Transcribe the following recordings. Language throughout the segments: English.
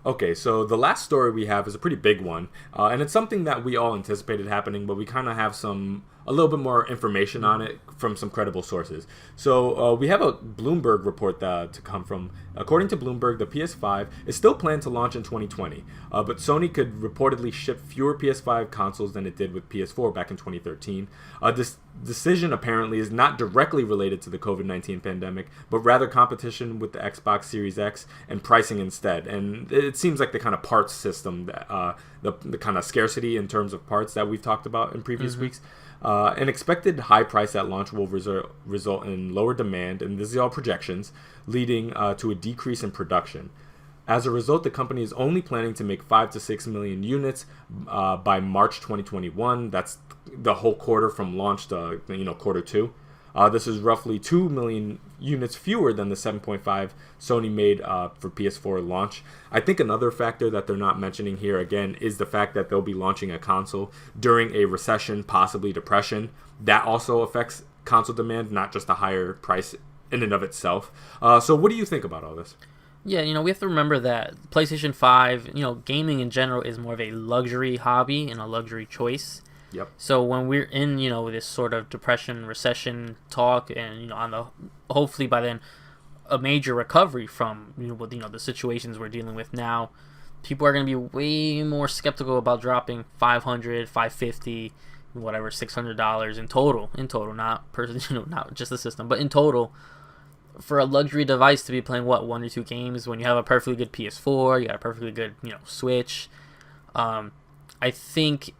Okay, so the last story we have is a pretty big one, and it's something that we all anticipated happening, but we kind of have a little bit more information on it from some credible sources. So we have a Bloomberg report to come from. According to Bloomberg, the PS5 is still planned to launch in 2020, but Sony could reportedly ship fewer PS5 consoles than it did with PS4 back in 2013. This decision apparently is not directly related to the COVID-19 pandemic, but rather competition with the Xbox Series X and pricing instead. And it seems like the kind of parts system, that, the kind of scarcity in terms of parts that we've talked about in previous weeks. An expected high price at launch will result in lower demand, and this is all projections, leading to a decrease in production. As a result, the company is only planning to make 5 to 6 million units by March 2021. That's the whole quarter from launch to quarter two. This is roughly 2 million units fewer than the 7.5 Sony made for PS4 launch. I think another factor that they're not mentioning here again is the fact that they'll be launching a console during a recession, possibly depression. That also affects console demand, not just a higher price in and of itself. So what do you think about all this? Yeah, we have to remember that PlayStation 5, gaming in general is more of a luxury hobby and a luxury choice. Yep. So when we're in, this sort of depression, recession talk, and hopefully by then a major recovery from the situations we're dealing with now, people are going to be way more skeptical about dropping $500, $550, whatever, $600 in total, not not just the system, but in total, for a luxury device to be playing 1 or 2 games when you have a perfectly good PS4, you got a perfectly good Switch. I think,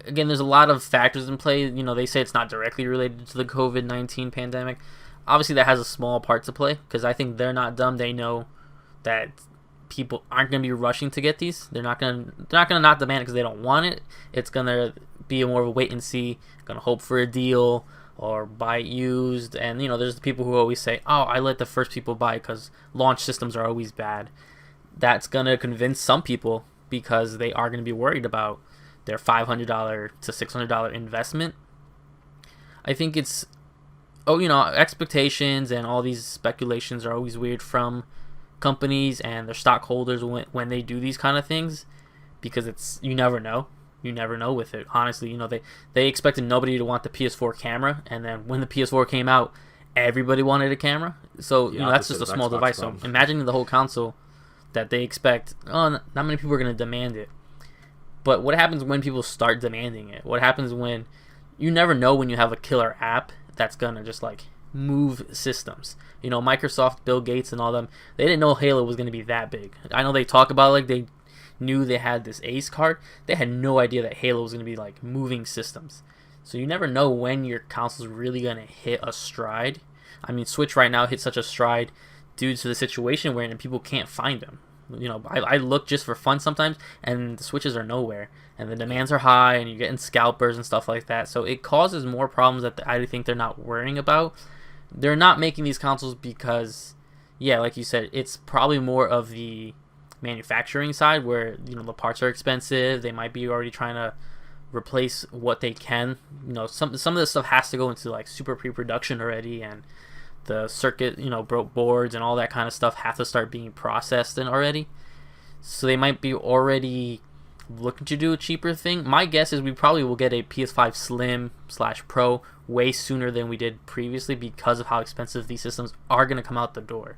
again, there's a lot of factors in play. They say it's not directly related to the COVID-19 pandemic. Obviously, that has a small part to play, because I think they're not dumb. They know that people aren't going to be rushing to get these. They're not going to not demand it because they don't want it. It's going to be more of a wait and see, going to hope for a deal or buy it used. And, there's the people who always say, oh, I let the first people buy because launch systems are always bad. That's going to convince some people because they are going to be worried about their $500 to $600 investment. I think it's, expectations and all these speculations are always weird from companies and their stockholders when they do these kind of things, because you never know. You never know with it. Honestly, they expected nobody to want the PS4 camera, and then when the PS4 came out, everybody wanted a camera. So, that's just a small device. So imagine the whole console that they expect, not many people are going to demand it. But what happens when people start demanding it? What happens when you never know when you have a killer app that's going to just move systems? Microsoft, Bill Gates and all them, they didn't know Halo was going to be that big. I know they talk about they knew they had this Ace card. They had no idea that Halo was going to be moving systems. So you never know when your console's really going to hit a stride. I mean, Switch right now hit such a stride due to the situation we're in and people can't find them. I look just for fun sometimes, and the Switches are nowhere, and the demands are high, and you're getting scalpers and stuff like that. So it causes more problems that I think they're not worrying about. They're not making these consoles because, like you said, it's probably more of the manufacturing side where the parts are expensive. They might be already trying to replace what they can. Some of this stuff has to go into super pre-production already, and the circuit, boards and all that kind of stuff have to start being processed in already. So they might be already looking to do a cheaper thing. My guess is we probably will get a PS5 Slim / Pro way sooner than we did previously because of how expensive these systems are going to come out the door.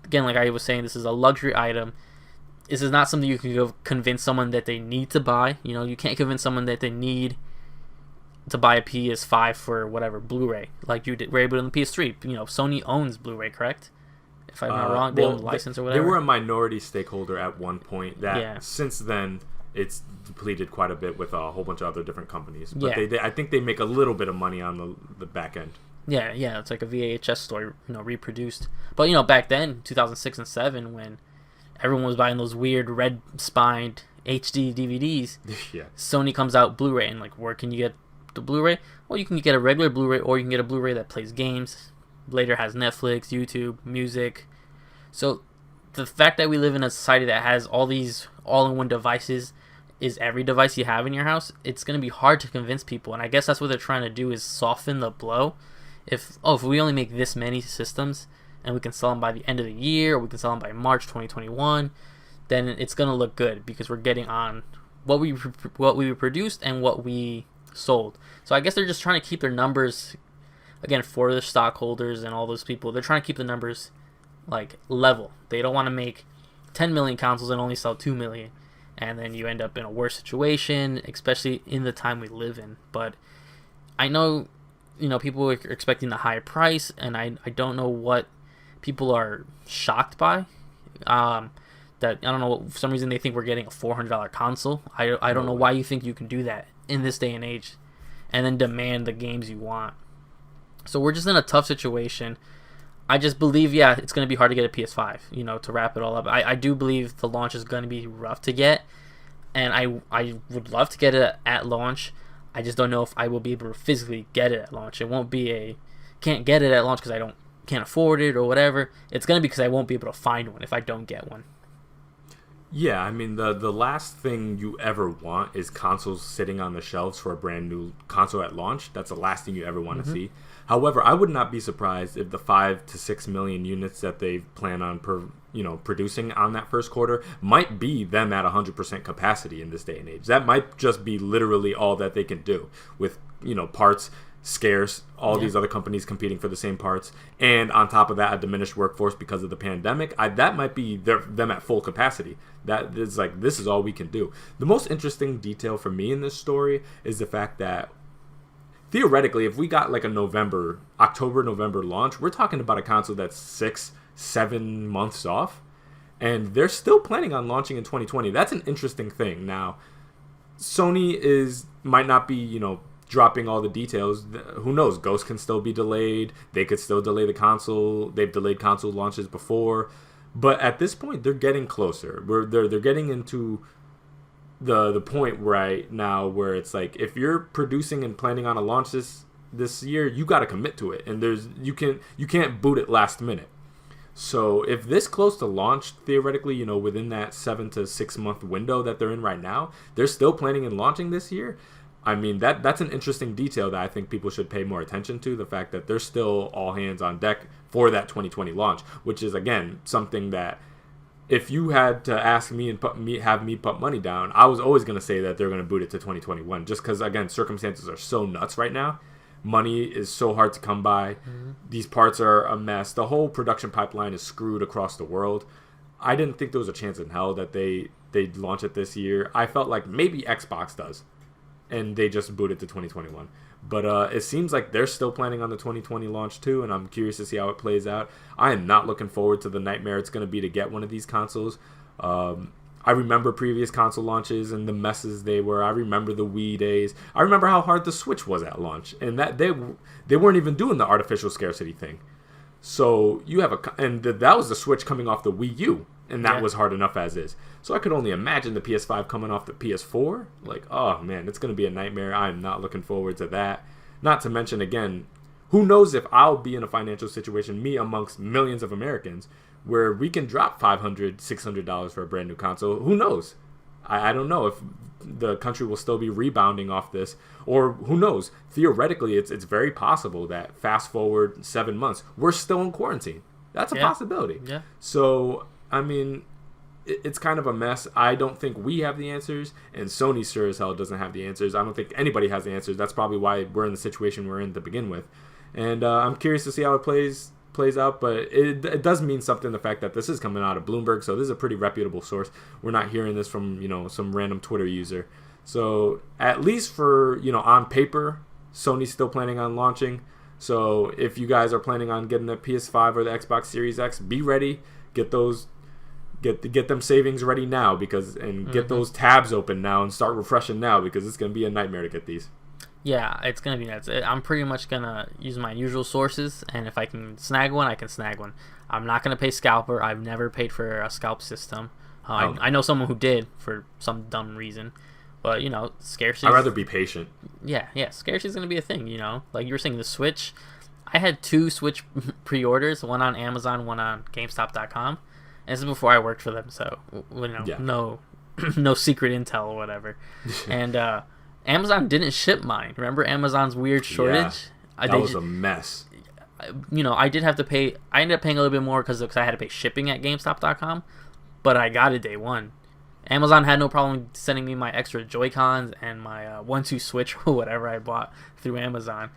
Again, like I was saying, this is a luxury item. This is not something you can go convince someone that they need to buy. You can't convince someone that they need to buy a PS5 for whatever Blu-ray, like you were able to on the PS3. Sony owns Blu-ray, correct? If I'm not wrong, they own the license or whatever. They were a minority stakeholder at one point. Since then, it's depleted quite a bit with a whole bunch of other different companies. But I think they make a little bit of money on the back end. Yeah, it's like a VHS story, reproduced. But back then, 2006 and 2007, when everyone was buying those weird red-spined HD DVDs, Sony comes out Blu-ray, and where can you get the Blu-ray? Well, you can get a regular Blu-ray, or you can get a Blu-ray that plays games. Later has Netflix, YouTube, music. So the fact that we live in a society that has all these all-in-one devices is every device you have in your house, it's going to be hard to convince people. And I guess that's what they're trying to do, is soften the blow. If we only make this many systems and we can sell them by the end of the year, or we can sell them by March 2021, then it's going to look good because we're getting on what we produced and what we sold. So I guess they're just trying to keep their numbers, again, for the stockholders and all those people. They're trying to keep the numbers like level. They don't want to make 10 million consoles and only sell 2 million, and then you end up in a worse situation, especially in the time we live in. But I know, people are expecting the high price, and I don't know what people are shocked by. That I don't know, for some reason they think we're getting a $400 console. I don't know why you think you can do that in this day and age and then demand the games you want. So we're just in a tough situation. I just believe, it's going to be hard to get a PS5, to wrap it all up. I do believe the launch is going to be rough to get, and I would love to get it at launch. I just don't know if I will be able to physically get it at launch. It won't be can't get it at launch because I can't afford it or whatever. It's going to be because I won't be able to find one if I don't get one. Yeah, I mean, the last thing you ever want is consoles sitting on the shelves for a brand new console at launch. That's the last thing you ever want to see. However, I would not be surprised if the 5 to 6 million units that they plan on producing on that first quarter might be them at 100% capacity in this day and age. That might just be literally all that they can do with, parts scarce, all these other companies competing for the same parts, and on top of that, a diminished workforce because of the pandemic. That might be them at full capacity. That is like, this is all we can do. The most interesting detail for me in this story is the fact that theoretically, if we got like a October-November launch, we're talking about a console that's 6-7 months off, and they're still planning on launching in 2020. That's an interesting thing. Now, Sony might not be, dropping all the details. Who knows? Ghost can still be delayed. They could still delay the console. They've delayed console launches before. But at this point, they're getting closer. They're getting into the point right now where it's like, if you're producing and planning on a launch this year, you got to commit to it. And you can't boot it last minute. So if this close to launch, theoretically, within that 7 to 6 month window that they're in right now, they're still planning on launching this year. I mean, that's an interesting detail that I think people should pay more attention to, the fact that they're still all hands on deck for that 2020 launch, which is, again, something that if you had to ask me and have me put money down, I was always going to say that they're going to boot it to 2021, just because, again, circumstances are so nuts right now. Money is so hard to come by. These parts are a mess. The whole production pipeline is screwed across the world. I didn't think there was a chance in hell that they'd launch it this year. I felt like maybe Xbox does, and they just boot it to 2021. But it seems like they're still planning on the 2020 launch too, and I'm curious to see how it plays out. I am not looking forward to the nightmare it's going to be to get one of these consoles. I remember previous console launches and the messes they were. I remember the Wii days. I remember how hard the Switch was at launch, and that they weren't even doing the artificial scarcity thing. So you have that was the Switch coming off the Wii U, and that was hard enough as is. So I could only imagine the PS5 coming off the PS4. Like, oh man, it's going to be a nightmare. I'm not looking forward to that. Not to mention, again, who knows if I'll be in a financial situation, me amongst millions of Americans, where we can drop $500, $600 for a brand new console. Who knows? I don't know if the country will still be rebounding off this, or who knows? Theoretically, it's very possible that fast forward 7 months, we're still in quarantine. That's a possibility. Yeah. So, I mean, it's kind of a mess. I don't think we have the answers, and Sony sure as hell doesn't have the answers. I don't think anybody has the answers. That's probably why we're in the situation we're in to begin with. And I'm curious to see how it plays out, but it does mean something, the fact that this is coming out of Bloomberg, so this is a pretty reputable source. We're not hearing this from some random Twitter user. So at least for on paper, Sony's still planning on launching. So if you guys are planning on getting the PS5 or the Xbox Series X, be ready. Get them savings ready now, get those tabs open now and start refreshing now, because it's gonna be a nightmare to get these. Yeah, it's going to be nuts. I'm pretty much going to use my usual sources, and if I can snag one, I can snag one. I'm not going to pay scalper. I've never paid for a scalp system. I know someone who did for some dumb reason, but, scarcity... I'd rather be patient. Yeah, scarcity is going to be a thing, Like you were saying, the Switch, I had 2 Switch pre-orders, one on Amazon, one on GameStop.com, and this is before I worked for them, so, no secret intel or whatever. And, Amazon didn't ship mine. Remember Amazon's weird shortage? Yeah, that was a mess. I did have to pay. I ended up paying a little bit more because I had to pay shipping at GameStop.com, but I got it day one. Amazon had no problem sending me my extra Joy-Cons and my 1-2 Switch or whatever I bought through Amazon.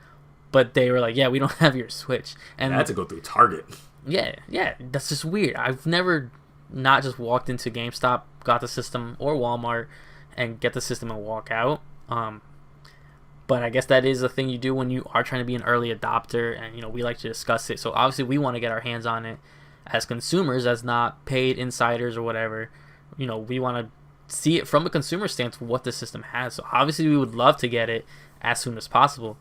But they were like, yeah, we don't have your Switch. And I had to go through Target. Yeah, that's just weird. I've never not just walked into GameStop, got the system, or Walmart, and get the system and walk out. But I guess that is a thing you do when you are trying to be an early adopter, and we like to discuss it. So obviously we want to get our hands on it as consumers, as not paid insiders or whatever. We want to see it from a consumer stance what the system has. So obviously we would love to get it as soon as possible.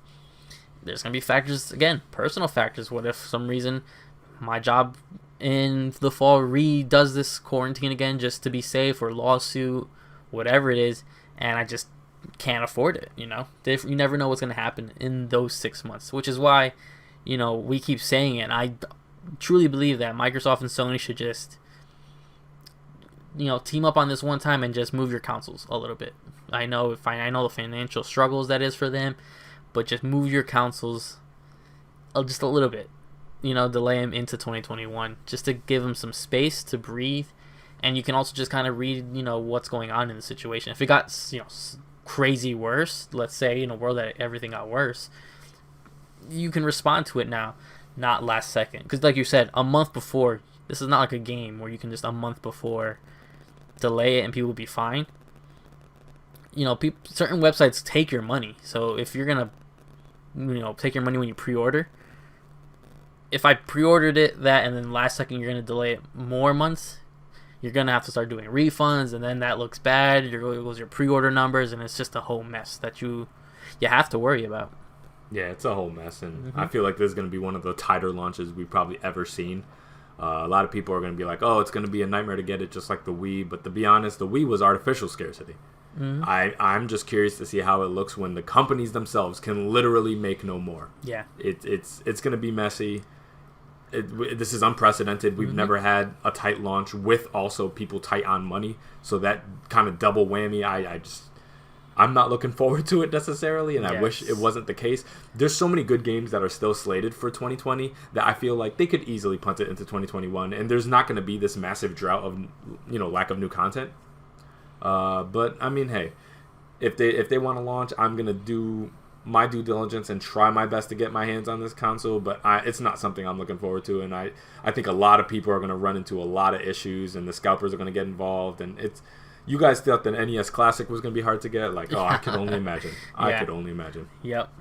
There's going to be factors, again, personal factors. What if for some reason my job in the fall redoes this quarantine again just to be safe, or lawsuit, whatever it is, and I just can't afford it, You never know what's going to happen in those 6 months, which is why, we keep saying it. I truly believe that Microsoft and Sony should just team up on this one time and just move your consoles a little bit. I know the financial struggles that is for them, but just move your consoles just a little bit. Delay them into 2021 just to give them some space to breathe, and you can also just kind of read what's going on in the situation. If it got crazy worse, let's say in a world that everything got worse, you can respond to it now, not last second. Because like you said, a month before, this is not like a game where you can just a month before delay it and people will be fine. Certain websites take your money. So if you're gonna take your money when you pre-order, if I pre-ordered that and then last second you're gonna delay it more months, you're gonna have to start doing refunds, and then that looks bad. There goes your pre-order numbers, and it's just a whole mess that you have to worry about. Yeah, it's a whole mess, and I feel like this is gonna be one of the tighter launches we've probably ever seen. A lot of people are going to be like, oh, it's going to be a nightmare to get it just like the Wii. But to be honest, the Wii was artificial scarcity. I'm just curious to see how it looks when the companies themselves can literally make no more. Yeah. It's going to be messy. This is unprecedented. We've never had a tight launch with also people tight on money. So that kind of double whammy, I'm not looking forward to it necessarily, and I wish it wasn't the case. There's so many good games that are still slated for 2020 that I feel like they could easily punt it into 2021, and there's not going to be this massive drought of lack of new content. But I mean, hey, if they want to launch, I'm going to do my due diligence and try my best to get my hands on this console, but it's not something I'm looking forward to, and I think a lot of people are going to run into a lot of issues, and the scalpers are going to get involved, and you guys thought the NES Classic was going to be hard to get? Like, oh, I could only imagine. I could only imagine. Yep.